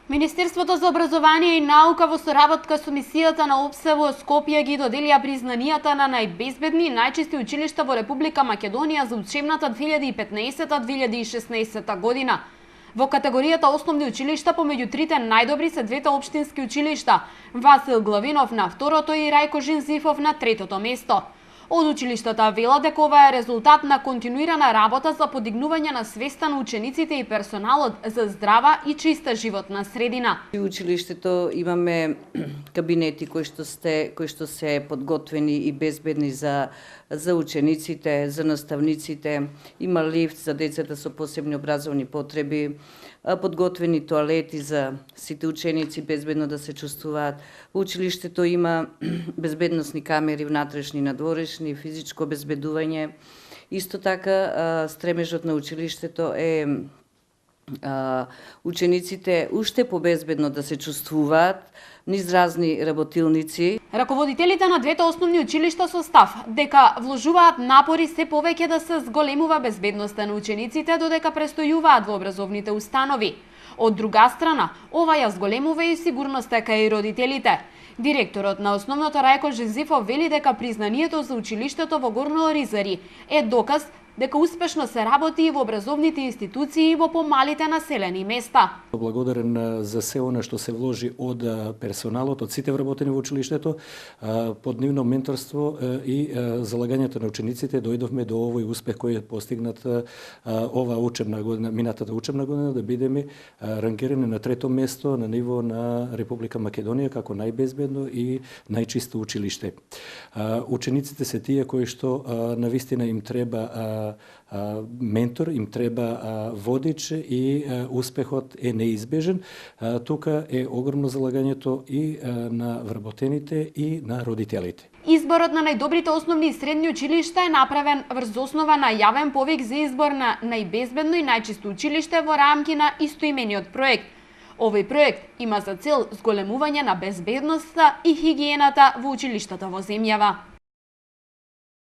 Министерството за образование и наука во соработка со мисијата на ОПСЕ во Скопје ги доделија признанијата на најбезбедни и најчисти училишта во Република Македонија за учебната 2015-2016 година. Во категоријата основни училишта помеѓу трите најдобри се двете општински училишта Васил Главинов на второто и Рајко Жензифов на третото место. Од училиштата велат дека ова е резултат на континуирана работа за подигнување на свеста на учениците и персоналот за здрава и чиста животна средина. В училиштето имаме кабинети кои што се подготвени и безбедни за учениците, за наставниците, има лифт за децата со посебни образовни потреби, подготвени тоалети за сите ученици безбедно да се чувствуваат. Во училиштето има безбедносни камери внатрешни и надворешни, физичко обезбедување. Исто така стремежот на училиштето е учениците уште побезбедно да се чувствуваат низ разни работилници. Раководителите на двете основни училишта со став дека вложуваат напори се повеќе да се зголемува безбедноста на учениците додека престојуваат во образовните установи. Од друга страна, ова ја зголемува и сигурноста кај родителите. Директорот на основното Рајко Жензифов вели дека признанието за училиштето во Горно Оризари е доказ дека успешно се работи и во образовните институции и во помалите населени места. Благодарен за се она што се вложи од персоналот, од сите вработени во училиштето, под нивно менторство и залагањето на учениците дојдовме до овој успех кој е постигнат ова учебна година, минатата учебна година, да бидеме рангирани на трето место на ниво на Република Македонија како најбезбедно и најчисто училиште. Учениците се тие кои што навистина им треба ментор, им треба водич и успехот е неизбежен. Тука е огромно залагањето и на вработените и на родителите. Изборот на најдобрите основни и средни училишта е направен врз основа на јавен повик за избор на најбезбедно и најчисто училиште во рамки на истоимениот проект. Овој проект има за цел зголемување на безбедноста и хигиената во училиштата во земјава.